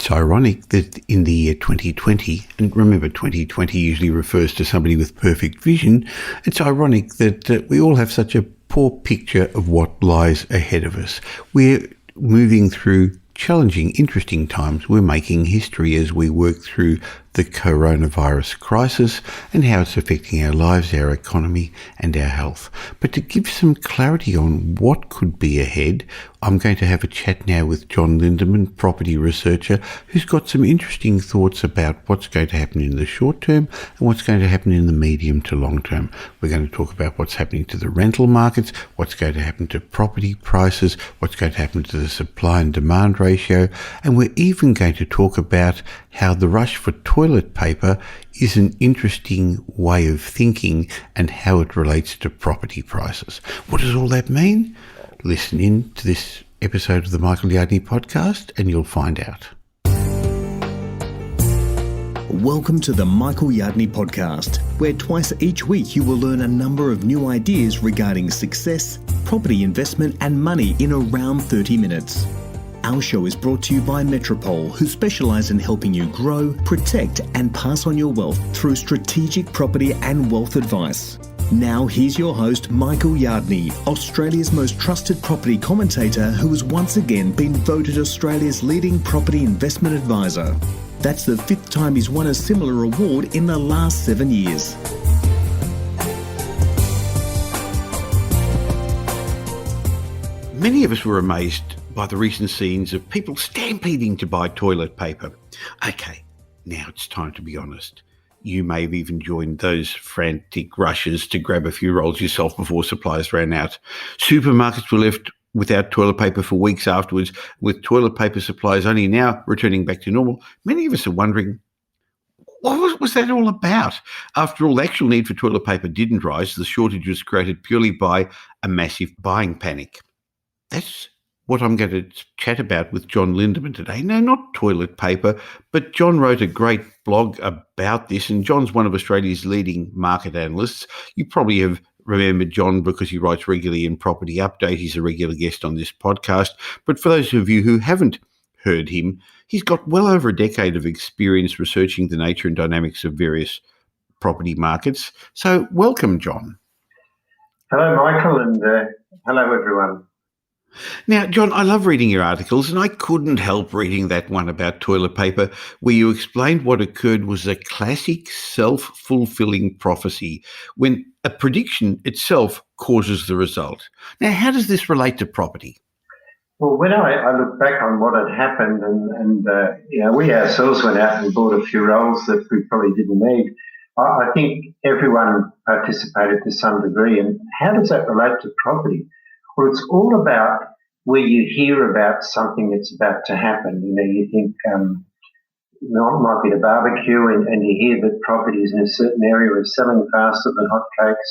It's ironic that in the year 2020, and remember 2020 usually refers to somebody with perfect vision, it's ironic that we all have such a poor picture of what lies ahead of us. We're moving through challenging, interesting times. We're making history as we work through the coronavirus crisis and how it's affecting our lives, our economy and our health. But to give some clarity on what could be ahead, I'm going to have a chat now with John Lindeman, property researcher, who's got some interesting thoughts about what's going to happen in the short term and what's going to happen in the medium to long term. We're going to talk about what's happening to the rental markets, what's going to happen to property prices, what's going to happen to the supply and demand ratio, and we're even going to talk about how the rush for toilet paper is an interesting way of thinking and how it relates to property prices. What does all that mean? Listen in to this episode of the Michael Yardney podcast and you'll find out. Welcome to the Michael Yardney podcast, where twice each week you will learn a number of new ideas regarding success, property investment and money in around 30 minutes. Our show is brought to you by Metropole, who specialise in helping you grow, protect and pass on your wealth through strategic property and wealth advice. Now here's your host, Michael Yardney, Australia's most trusted property commentator who has once again been voted Australia's leading property investment advisor. That's the fifth time he's won a similar award in the last 7 years. Many of us were amazed by the recent scenes of people stampeding to buy toilet paper. Okay, now it's time to be honest. You may have even joined those frantic rushes to grab a few rolls yourself before supplies ran out. Supermarkets were left without toilet paper for weeks afterwards, with toilet paper supplies only now returning back to normal. Many of us are wondering, what was that all about? After all, the actual need for toilet paper didn't rise. The shortage was created purely by a massive buying panic. That's what I'm going to chat about with John Lindeman today. No, not toilet paper, but John wrote a great blog about this, and John's one of Australia's leading market analysts. You probably have remembered John because he writes regularly in Property Update. He's a regular guest on this podcast. But for those of you who haven't heard him, he's got well over a decade of experience researching the nature and dynamics of various property markets. So welcome, John. Hello, Michael, and hello, everyone. Now, John, I love reading your articles, and I couldn't help reading that one about toilet paper where you explained what occurred was a classic self-fulfilling prophecy when a prediction itself causes the result. Now, how does this relate to property? Well, when I look back on what had happened and we ourselves went out and bought a few rolls that we probably didn't need, I think everyone participated to some degree. And how does that relate to property? Well, it's all about where you hear about something that's about to happen. You know, you think it might be a barbecue and you hear that properties in a certain area are selling faster than hotcakes.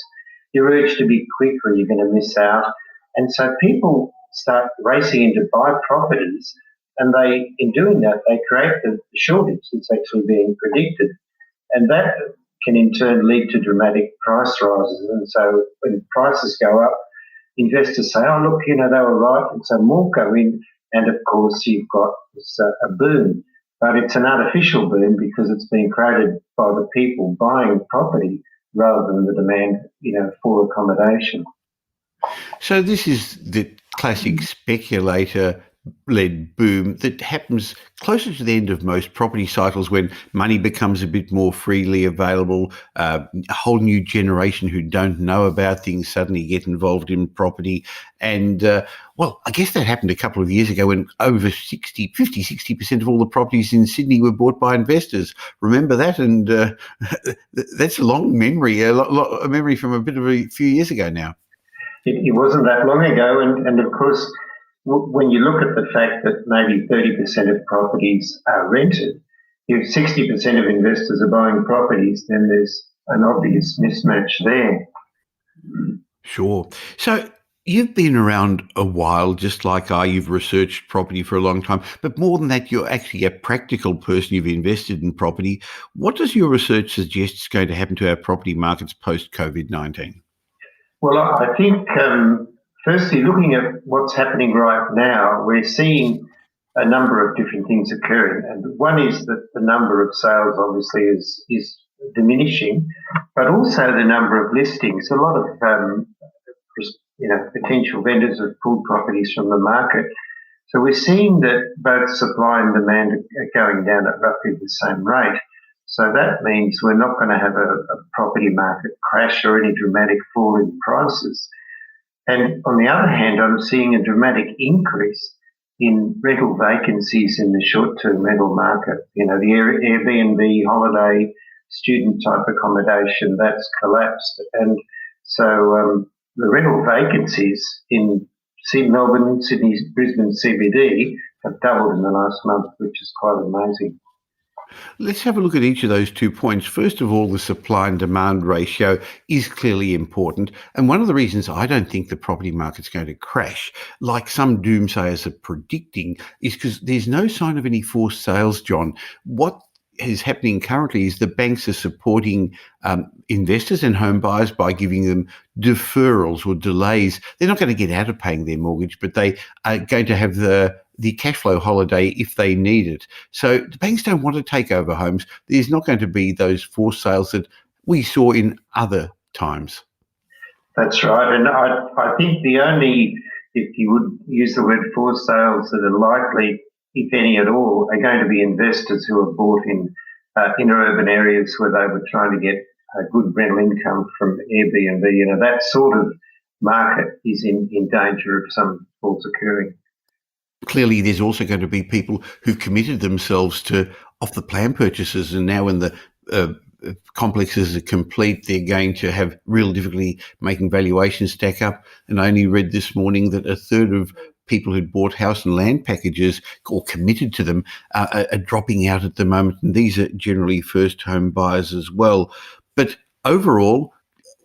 You're urged to be quick or you're going to miss out. And so people start racing in to buy properties and in doing that, they create the shortage that's actually being predicted. And that can in turn lead to dramatic price rises. And so when prices go up, investors say, oh, look, they were right, and so more go in, and of course you've got this, a boom. But it's an artificial boom because it's being created by the people buying property rather than the demand, for accommodation. So this is the classic speculator-led boom that happens closer to the end of most property cycles when money becomes a bit more freely available. A whole new generation who don't know about things suddenly get involved in property. And, I guess that happened a couple of years ago when over 60% of all the properties in Sydney were bought by investors. Remember that? And that's a long memory, a memory from a few years ago now. It wasn't that long ago. And of course, when you look at the fact that maybe 30% of properties are rented, if 60% of investors are buying properties, then there's an obvious mismatch there. Sure. So you've been around a while, just like I. You've researched property for a long time. But more than that, you're actually a practical person. You've invested in property. What does your research suggest is going to happen to our property markets post-COVID-19? Well, I think, firstly, looking at what's happening right now, we're seeing a number of different things occurring. And one is that the number of sales obviously is diminishing, but also the number of listings. A lot of potential vendors have pulled properties from the market. So we're seeing that both supply and demand are going down at roughly the same rate. So that means we're not going to have a property market crash or any dramatic fall in prices. And on the other hand, I'm seeing a dramatic increase in rental vacancies in the short-term rental market. You know, the Airbnb, holiday, student-type accommodation, that's collapsed. And so the rental vacancies in Melbourne, Sydney, Brisbane CBD have doubled in the last month, which is quite amazing. Let's have a look at each of those 2 points. First of all, the supply and demand ratio is clearly important. And one of the reasons I don't think the property market's going to crash, like some doomsayers are predicting, is because there's no sign of any forced sales, John. What is happening currently is the banks are supporting investors and home buyers by giving them deferrals or delays. They're not going to get out of paying their mortgage, but they are going to have the cash flow holiday if they need it. So the banks don't want to take over homes. There's not going to be those forced sales that we saw in other times. That's right. And I think the only, if you would use the word forced sales that are likely, if any at all, are going to be investors who have bought in inner-urban areas where they were trying to get a good rental income from Airbnb. You know, that sort of market is in danger of some falls occurring. Clearly, there's also going to be people who've committed themselves to off-the-plan purchases, and now when the complexes are complete, they're going to have real difficulty making valuations stack up. And I only read this morning that a third of people who'd bought house and land packages or committed to them are dropping out at the moment. And these are generally first home buyers as well. But overall,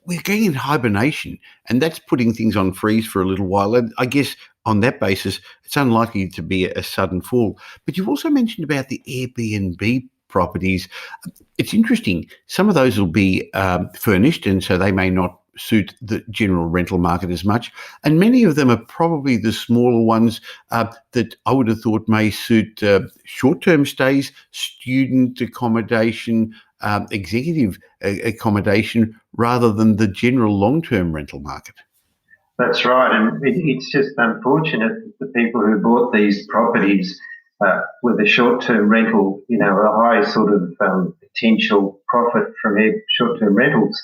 we're going in hibernation, and that's putting things on freeze for a little while. And I guess on that basis, it's unlikely to be a sudden fall. But you also mentioned about the Airbnb properties. It's interesting. Some of those will be furnished, and so they may not suit the general rental market as much. And many of them are probably the smaller ones that I would have thought may suit short-term stays, student accommodation, executive accommodation, rather than the general long-term rental market. That's right. And it's just unfortunate that the people who bought these properties with a short-term rental, you know, a high sort of potential profit from their short-term rentals,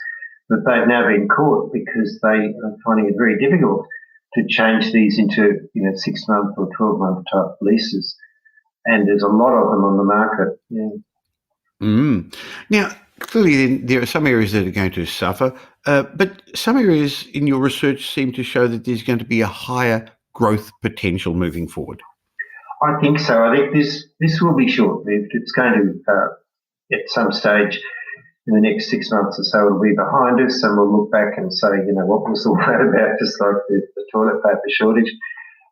that they've now been caught because they are finding it very difficult to change these into, you know, 6-month or 12-month type leases. And there's a lot of them on the market. Yeah. Now, clearly there are some areas that are going to suffer, but some areas in your research seem to show that there's going to be a higher growth potential moving forward. I think so. I think this will be short-lived. It's going to, at some stage in the next 6 months or so, it'll be behind us, and we'll look back and say, you know, what was all that about, just like the toilet paper shortage.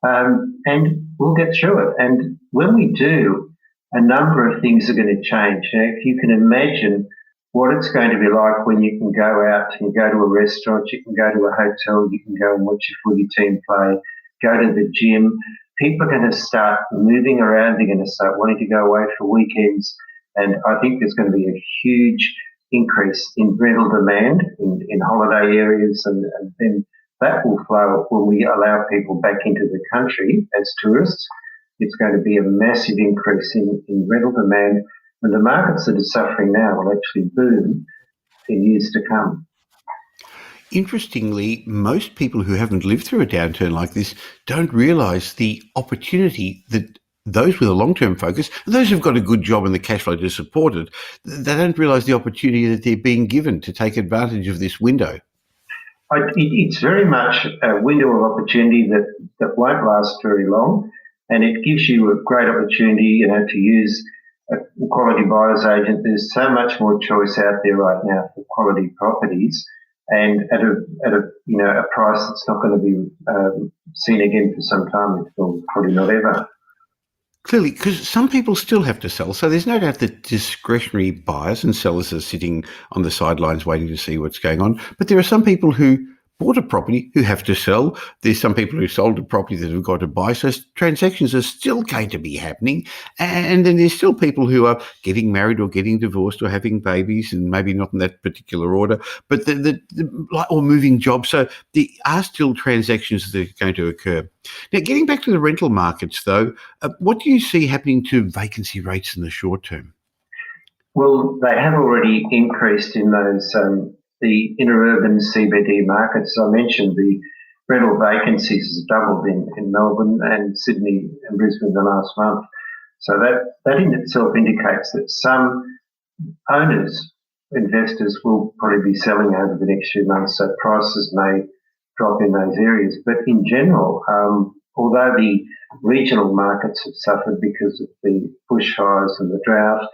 And we'll get through it. And when we do, a number of things are going to change. You know, if you can imagine what it's going to be like when you can go out and go to a restaurant, you can go to a hotel, you can go and watch your footy team play, go to the gym. People are going to start moving around. They're going to start wanting to go away for weekends. And I think there's going to be a huge increase in rental demand in holiday areas. And then that will flow when we allow people back into the country as tourists. It's going to be a massive increase in rental demand. And the markets that are suffering now will actually boom in years to come. Interestingly, most people who haven't lived through a downturn like this don't realise the opportunity that those with a long-term focus, those who've got a good job and the cash flow to support it, they don't realise the opportunity that they're being given to take advantage of this window. It's very much a window of opportunity that won't last very long, and it gives you a great opportunity, you know, to use a quality buyer's agent. There's so much more choice out there right now for quality properties, and at a price that's not going to be seen again for some time, or probably not ever. Clearly, because some people still have to sell, so there's no doubt that discretionary buyers and sellers are sitting on the sidelines waiting to see what's going on. But there are some people who bought a property who have to sell. There's some people who sold a property that have got to buy. So transactions are still going to be happening. And then there's still people who are getting married or getting divorced or having babies, and maybe not in that particular order, but or moving jobs. So there are still transactions that are going to occur. Now, getting back to the rental markets, though, what do you see happening to vacancy rates in the short term? Well, they have already increased in those the interurban CBD markets. As I mentioned, the rental vacancies has doubled in Melbourne and Sydney and Brisbane in the last month. So that in itself indicates that some owners, investors, will probably be selling over the next few months, so prices may drop in those areas. But in general, although the regional markets have suffered because of the bushfires and the drought,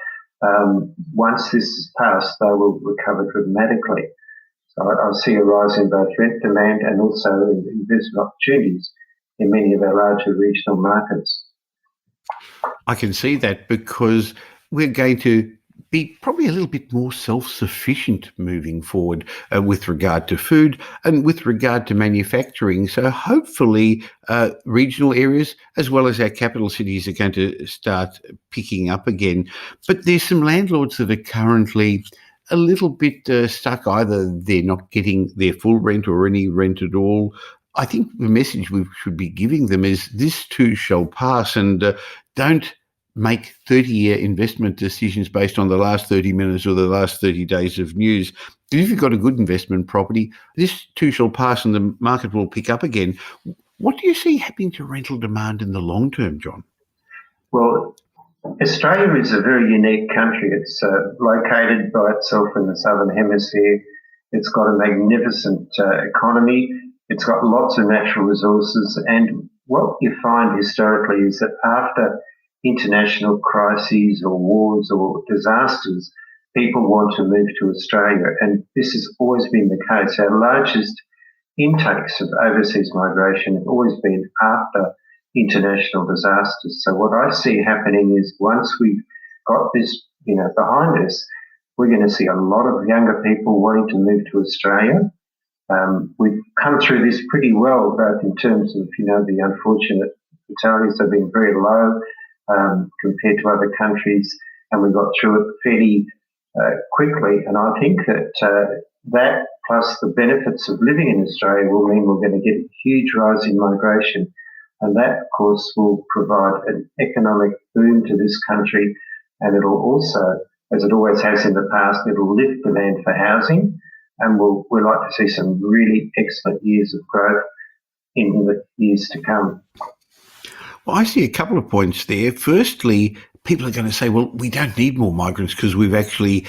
once this is passed, they will recover dramatically. So I see a rise in both rent demand and also in investment opportunities in many of our larger regional markets. I can see that because we're going to be probably a little bit more self-sufficient moving forward with regard to food and with regard to manufacturing. So hopefully regional areas as well as our capital cities are going to start picking up again. But there's some landlords that are currently a little bit stuck. Either they're not getting their full rent or any rent at all. I think the message we should be giving them is this too shall pass, and don't make 30-year investment decisions based on the last 30 minutes or the last 30 days of news. If you've got a good investment property, this too shall pass and the market will pick up again. What do you see happening to rental demand in the long term, John? Well, Australia is a very unique country. It's located by itself in the southern hemisphere. It's got a magnificent economy. It's got lots of natural resources. And what you find historically is that after international crises or wars or disasters, people want to move to Australia. And this has always been the case. Our largest intakes of overseas migration have always been after international disasters. So what I see happening is once we've got this, behind us, we're going to see a lot of younger people wanting to move to Australia. We've come through this pretty well, both in terms of, the unfortunate fatalities have been very low compared to other countries, and we got through it fairly quickly. And I think that that plus the benefits of living in Australia will mean we're going to get a huge rise in migration. And that, of course, will provide an economic boom to this country, and it'll also, as it always has in the past, it'll lift demand for housing, and we'd like to see some really excellent years of growth in the years to come. Well, I see a couple of points there. Firstly, people are going to say, well, we don't need more migrants because we've actually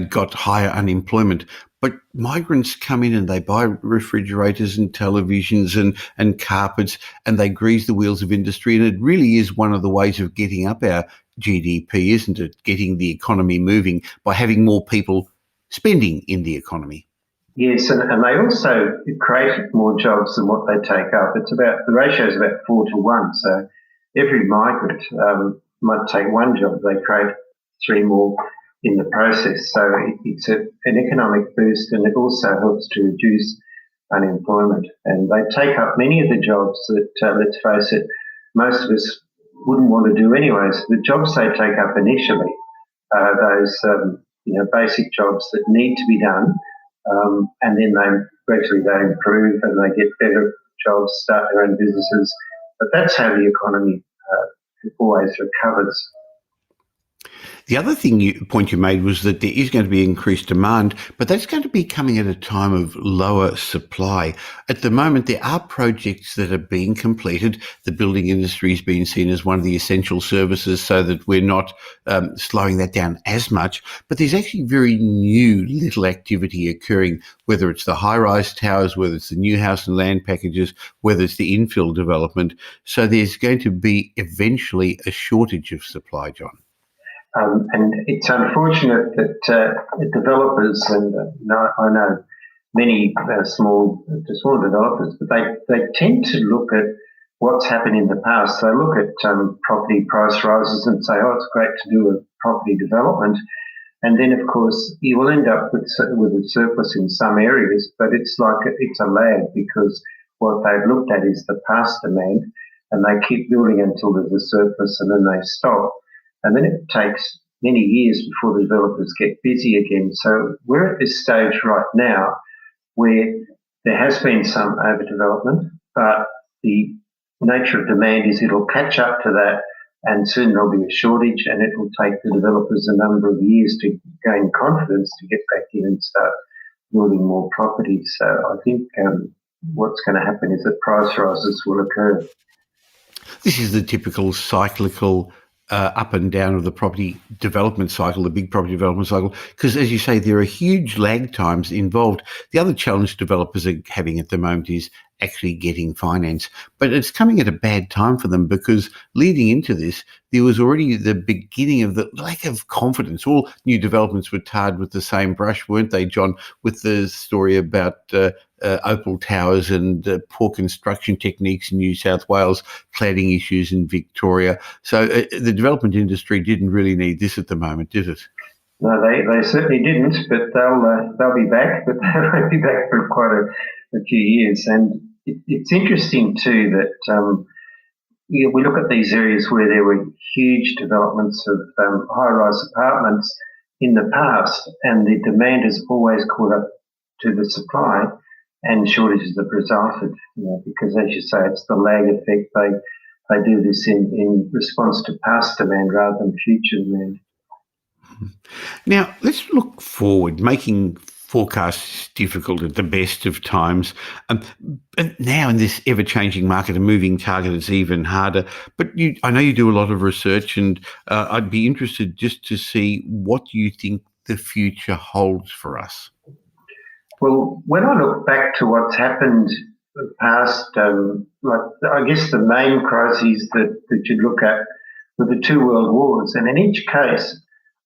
got higher unemployment. But migrants come in and they buy refrigerators and televisions and carpets, and they grease the wheels of industry. And it really is one of the ways of getting up our GDP, isn't it? Getting the economy moving by having more people spending in the economy. Yes, and they also create more jobs than what they take up. The ratio is about 4 to 1. So every migrant might take one job, they create 3 more in the process. So it's an economic boost, and it also helps to reduce unemployment. And they take up many of the jobs that, let's face it, most of us wouldn't want to do anyway. So the jobs they take up initially are those basic jobs that need to be done, and then they improve and they get better jobs, start their own businesses. But that's how the economy always recovers. The other point you made was that there is going to be increased demand, but that's going to be coming at a time of lower supply. At the moment, there are projects that are being completed. The building industry is being seen as one of the essential services so that we're not slowing that down as much. But there's actually very new little activity occurring, whether it's the high-rise towers, whether it's the new house and land packages, whether it's the infill development. So there's going to be eventually a shortage of supply, John. And it's unfortunate that developers, and I know many small developers, but they tend to look at what's happened in the past. They look at property price rises and say, oh, it's great to do a property development. And then, of course, you will end up with a surplus in some areas, but it's a lag, because what they've looked at is the past demand, and they keep building until there's a surplus, and then they stop. And then it takes many years before the developers get busy again. So we're at this stage right now where there has been some overdevelopment, but the nature of demand is it'll catch up to that, and soon there'll be a shortage, and it will take the developers a number of years to gain confidence to get back in and start building more property. So I think what's going to happen is that price rises will occur. This is the typical cyclical up and down of the property development cycle, the big property development cycle, because, as you say, there are huge lag times involved. The other challenge developers are having at the moment is actually getting finance. But it's coming at a bad time for them, because leading into this, there was already the beginning of the lack of confidence. All new developments were tarred with the same brush, weren't they, John, with the story about Opal Towers and poor construction techniques in New South Wales, cladding issues in Victoria. So the development industry didn't really need this at the moment, did it? No, they certainly didn't, but they'll be back, but they won't be back for quite a few years. And it's interesting too that we look at these areas where there were huge developments of high-rise apartments in the past, and the demand has always caught up to the supply, and shortages have resulted. Because, as you say, it's the lag effect. They do this in response to past demand rather than future demand. Now, let's look forward. Making forecasts is difficult at the best of times. And now in this ever-changing market, a moving target is even harder. But I know you do a lot of research, and I'd be interested just to see what you think the future holds for us. Well, when I look back to what's happened in the past, I guess the main crises that you look at were the two world wars. And in each case,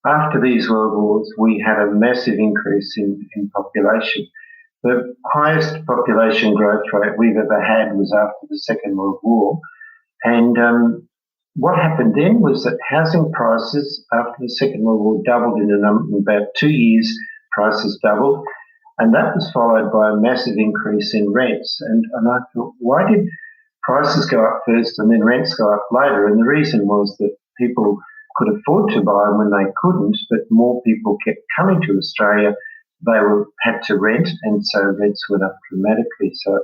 after these world wars, we had a massive increase in population. The highest population growth rate we've ever had was after the Second World War. And what happened then was that housing prices after the Second World War doubled in about 2 years. Prices doubled. And that was followed by a massive increase in rents. And I thought, why did prices go up first and then rents go up later? And the reason was that people could afford to buy them when they couldn't, but more people kept coming to Australia. They had to rent, and so rents went up dramatically. So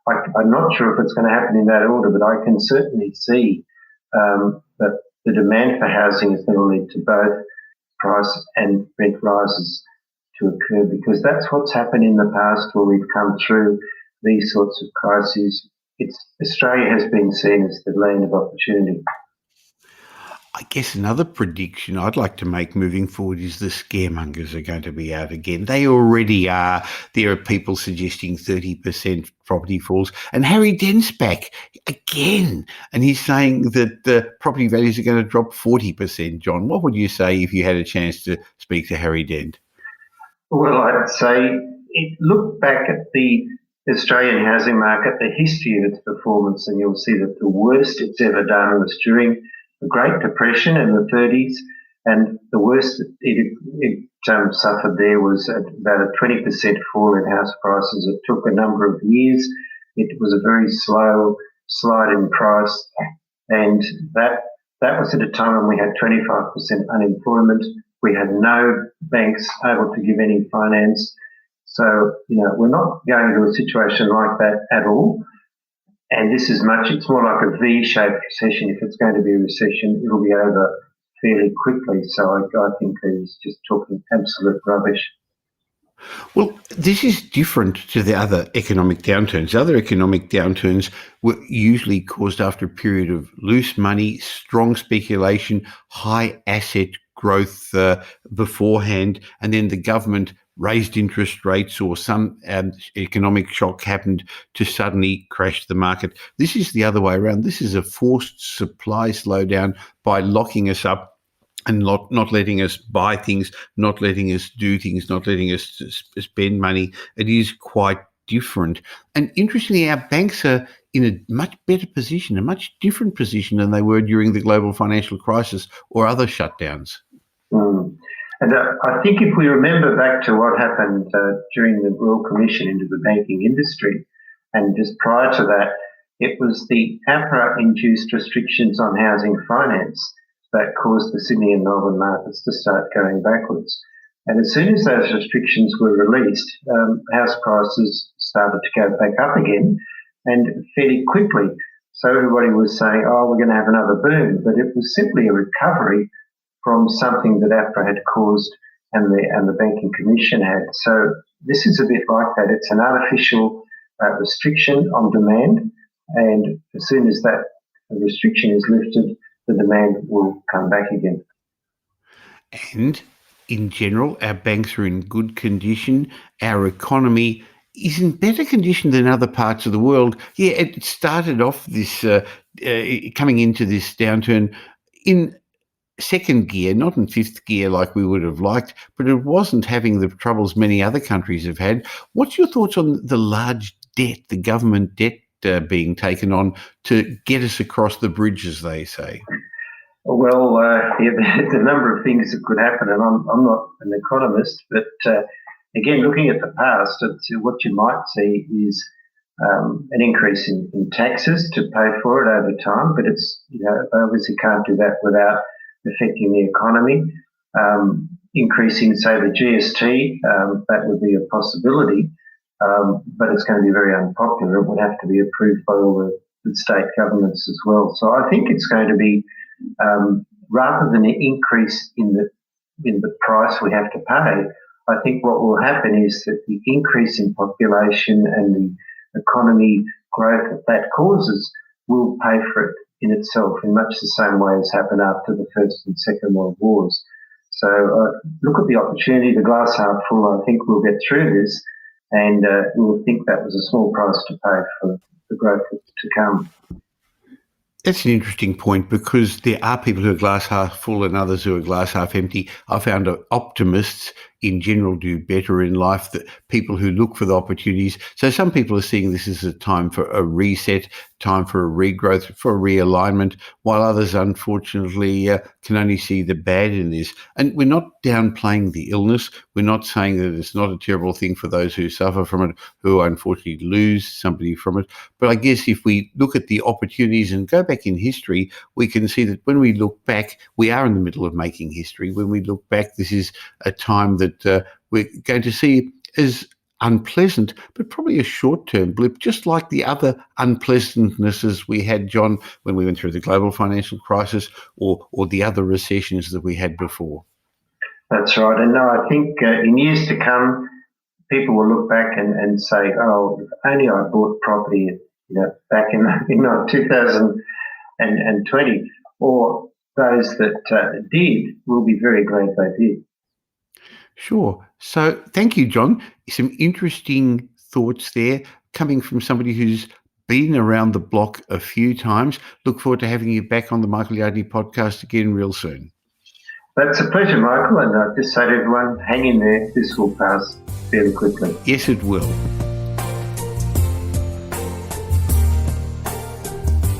I'm not sure if it's going to happen in that order, but I can certainly see that the demand for housing is going to lead to both price and rent rises to occur, because that's what's happened in the past where we've come through these sorts of crises. Australia has been seen as the land of opportunity. I guess another prediction I'd like to make moving forward is the scaremongers are going to be out again. They already are. There are people suggesting 30% property falls. And Harry Dent's back again. And he's saying that the property values are going to drop 40%. John, what would you say if you had a chance to speak to Harry Dent? Well, I'd say look back at the Australian housing market, the history of its performance, and you'll see that the worst it's ever done was during the Great Depression in the 30s, and the worst it suffered there was about a 20% fall in house prices. It took a number of years. It was a very slow slide in price, and that was at a time when we had 25% unemployment. We had no banks able to give any finance. So, we're not going into a situation like that at all. And it's more like a V-shaped recession. If it's going to be a recession, it'll be over fairly quickly. So I think he's just talking absolute rubbish. Well, this is different to the other economic downturns. Other economic downturns were usually caused after a period of loose money, strong speculation, high asset growth beforehand, and then the government raised interest rates or some economic shock happened to suddenly crash the market. This is the other way around. This is a forced supply slowdown by locking us up and not letting us buy things, not letting us do things, not letting us spend money. It is quite different. And interestingly, our banks are in a much better position, a much different position than they were during the global financial crisis or other shutdowns. Mm. And I think if we remember back to what happened during the Royal Commission into the banking industry, and just prior to that, it was the APRA-induced restrictions on housing finance that caused the Sydney and Melbourne markets to start going backwards. And as soon as those restrictions were released, house prices started to go back up again, and fairly quickly. So everybody was saying, oh, we're going to have another boom. But it was simply a recovery from something that APRA had caused and the Banking Commission had. So this is a bit like that. It's an artificial restriction on demand. And as soon as that restriction is lifted, the demand will come back again. And in general, our banks are in good condition. Our economy is in better condition than other parts of the world. Yeah, it started off this coming into this downturn in second gear, not in fifth gear like we would have liked, but it wasn't having the troubles many other countries have had. What's your thoughts on the large debt, the government debt being taken on to get us across the bridge, as they say? Well, there's a number of things that could happen, and I'm not an economist, but again, looking at the past, what you might see is an increase in taxes to pay for it over time, but it's, they obviously can't do that without affecting the economy. Increasing, say, the GST, that would be a possibility, but it's going to be very unpopular. It would have to be approved by all the state governments as well. So I think it's going to be, rather than an increase in the price we have to pay, I think what will happen is that the increase in population and the economy growth that causes will pay for it in itself in much the same way as happened after the First and Second World Wars. So look at the opportunity, the glass half full. I think we'll get through this, and we'll think that was a small price to pay for the growth to come. That's an interesting point, because there are people who are glass half full and others who are glass half empty. I found that optimists in general do better in life, that people who look for the opportunities. So some people are seeing this as a time for a reset, time for a regrowth, for a realignment, while others, unfortunately, can only see the bad in this. And we're not downplaying the illness. We're not saying that it's not a terrible thing for those who suffer from it, who unfortunately lose somebody from it. But I guess if we look at the opportunities and go back in history, we can see that when we look back, we are in the middle of making history. When we look back, this is a time that we're going to see as unpleasant, but probably a short-term blip, just like the other unpleasantnesses we had, John, when we went through the global financial crisis or the other recessions that we had before. That's right. And no, I think in years to come, people will look back and say, oh, if only I bought property back in 2020, or those that did will be very glad they did. Sure. So thank you, John. Some interesting thoughts there coming from somebody who's been around the block a few times. Look forward to having you back on the Michael Yardney podcast again real soon. That's a pleasure, Michael. And I just say to everyone, hang in there. This will pass fairly quickly. Yes, it will.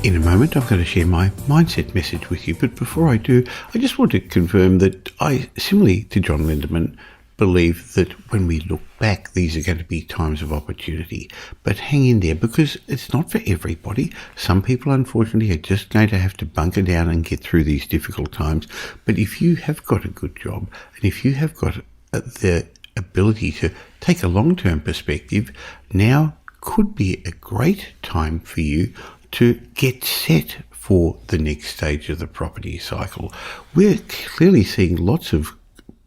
In a moment, I've got to share my mindset message with you. But before I do, I just want to confirm that I, similarly to John Lindeman, believe that when we look back, these are going to be times of opportunity. But hang in there, because it's not for everybody. Some people, unfortunately, are just going to have to bunker down and get through these difficult times. But if you have got a good job, and if you have got the ability to take a long-term perspective, now could be a great time for you to get set for the next stage of the property cycle. We're clearly seeing lots of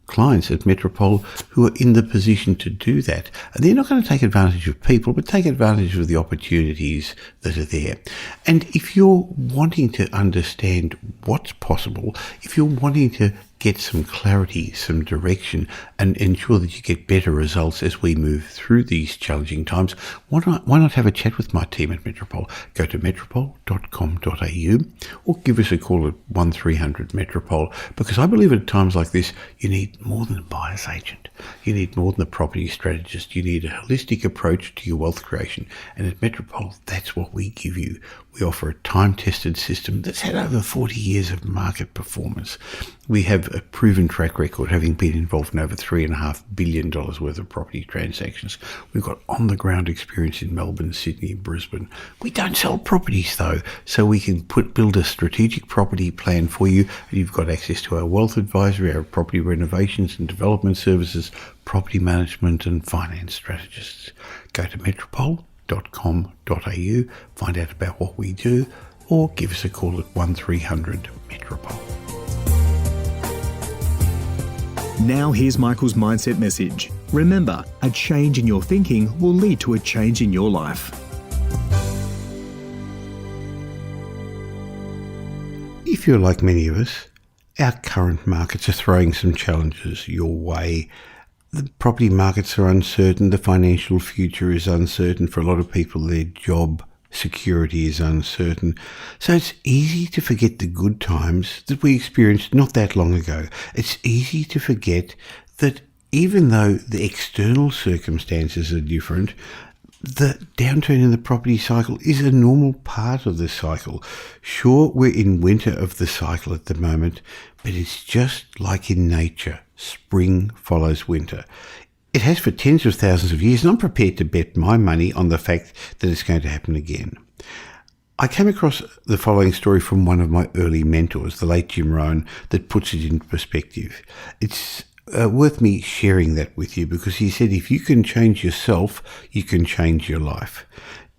clients at Metropole who are in the position to do that. And they're not going to take advantage of people, but take advantage of the opportunities that are there. And if you're wanting to understand what's possible, if you're wanting to get some clarity, some direction, and ensure that you get better results as we move through these challenging times, why not have a chat with my team at Metropole? Go to metropole.com.au or give us a call at 1300 Metropole, because I believe at times like this, you need more than a buyer's agent. You need more than a property strategist. You need a holistic approach to your wealth creation. And at Metropole, that's what we give you. We offer a time-tested system that's had over 40 years of market performance. We have a proven track record, having been involved in over $3.5 billion worth of property transactions. We've got on-the-ground experience in Melbourne, Sydney, and Brisbane. We don't sell properties, though, so we can build a strategic property plan for you. And you've got access to our wealth advisory, our property renovations and development services, property management and finance strategists. Go to metropole.com.au, find out about what we do, or give us a call at 1300 Metropole. Now here's Michael's mindset message. Remember, a change in your thinking will lead to a change in your life. If you're like many of us, our current markets are throwing some challenges your way. The property markets are uncertain. The financial future is uncertain for a lot of people. Their job security is uncertain. So it's easy to forget the good times that we experienced not that long ago. It's easy to forget that even though the external circumstances are different, the downturn in the property cycle is a normal part of the cycle. Sure, we're in winter of the cycle at the moment, but it's just like in nature. Spring follows winter. It has for tens of thousands of years, and I'm prepared to bet my money on the fact that it's going to happen again. I came across the following story from one of my early mentors, the late Jim Rohn, that puts it into perspective. It's worth me sharing that with you because he said, if you can change yourself, you can change your life.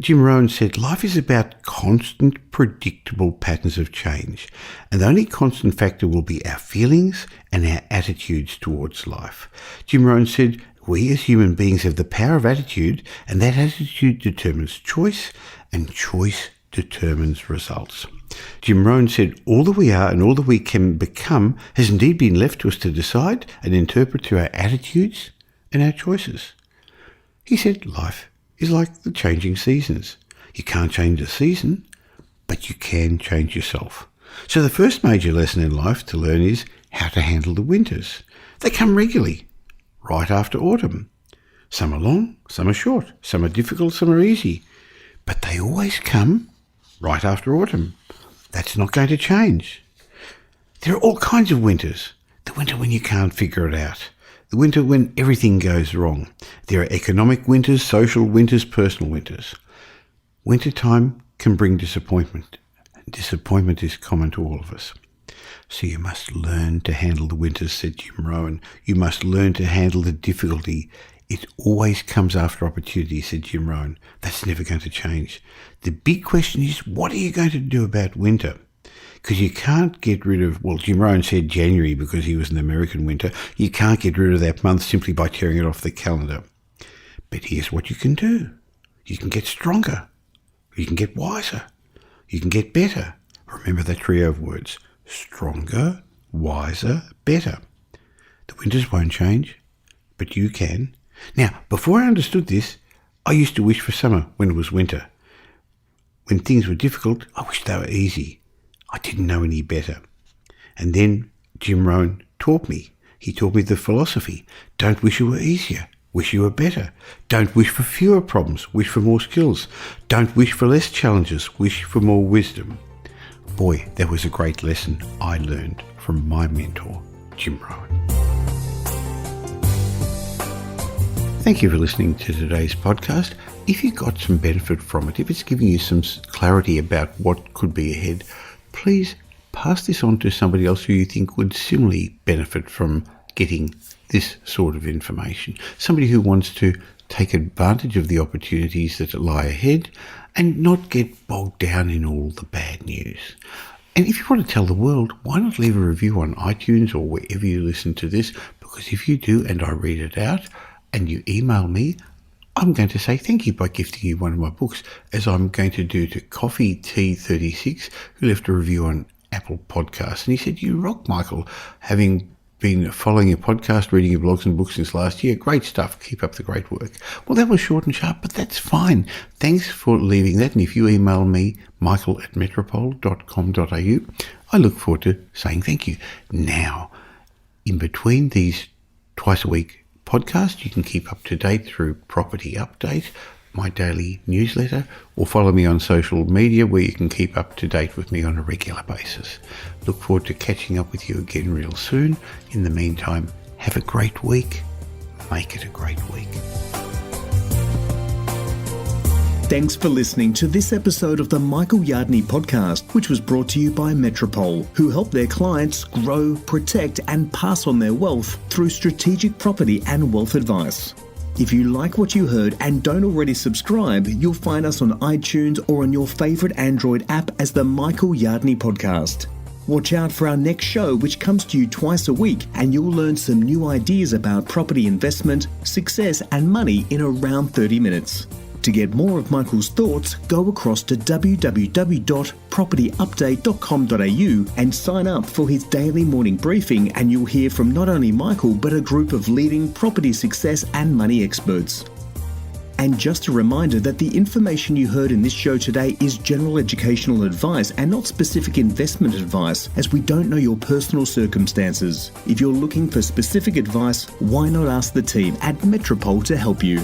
Jim Rohn said, life is about constant, predictable patterns of change, and the only constant factor will be our feelings and our attitudes towards life. Jim Rohn said, we as human beings have the power of attitude, and that attitude determines choice, and choice determines results. Jim Rohn said, all that we are and all that we can become has indeed been left to us to decide and interpret through our attitudes and our choices. He said, life is like the changing seasons. You can't change the season, but you can change yourself. So the first major lesson in life to learn is how to handle the winters. They come regularly, right after autumn. Some are long, some are short, some are difficult, some are easy. But they always come right after autumn. That's not going to change. There are all kinds of winters. The winter when you can't figure it out. The winter when everything goes wrong. There are economic winters, social winters, personal winters. Wintertime can bring disappointment. Disappointment is common to all of us. So you must learn to handle the winters, said Jim Rohn. You must learn to handle the difficulty. It always comes after opportunity, said Jim Rohn. That's never going to change. The big question is, what are you going to do about winter? Because you can't get rid of, well, Jim Rohn said January because he was an American winter. You can't get rid of that month simply by tearing it off the calendar. But here's what you can do. You can get stronger. You can get wiser. You can get better. Remember that trio of words. Stronger, wiser, better. The winters won't change, but you can. Now, before I understood this, I used to wish for summer when it was winter. When things were difficult, I wished they were easy. I didn't know any better. And then Jim Rohn taught me. He taught me the philosophy. Don't wish you were easier. Wish you were better. Don't wish for fewer problems. Wish for more skills. Don't wish for less challenges. Wish for more wisdom. Boy, that was a great lesson I learned from my mentor, Jim Rohn. Thank you for listening to today's podcast. If you got some benefit from it, if it's giving you some clarity about what could be ahead, please pass this on to somebody else who you think would similarly benefit from getting this sort of information. Somebody who wants to take advantage of the opportunities that lie ahead and not get bogged down in all the bad news. And if you want to tell the world, why not leave a review on iTunes or wherever you listen to this? Because if you do and I read it out and you email me, I'm going to say thank you by gifting you one of my books, as I'm going to do to Coffee Tea 36, who left a review on Apple Podcasts. And he said, you rock, Michael, having been following your podcast, reading your blogs and books since last year. Great stuff. Keep up the great work. Well, that was short and sharp, but that's fine. Thanks for leaving that. And if you email me, michael@metropole.com.au, I look forward to saying thank you. Now, in between these twice a week podcasts, you can keep up to date through Property Update, my daily newsletter, or follow me on social media where you can keep up to date with me on a regular basis. Look forward to catching up with you again real soon. In the meantime, have a great week. Make it a great week. Thanks for listening to this episode of the Michael Yardney podcast, which was brought to you by Metropole, who help their clients grow, protect, and pass on their wealth through strategic property and wealth advice. If you like what you heard and don't already subscribe, you'll find us on iTunes or on your favourite Android app as the Michael Yardney podcast. Watch out for our next show, which comes to you twice a week, and you'll learn some new ideas about property investment, success, and money in around 30 minutes. To get more of Michael's thoughts, go across to www.propertyupdate.com.au and sign up for his daily morning briefing, and you'll hear from not only Michael but a group of leading property success and money experts. And just a reminder that the information you heard in this show today is general educational advice and not specific investment advice, as we don't know your personal circumstances. If you're looking for specific advice, why not ask the team at Metropole to help you?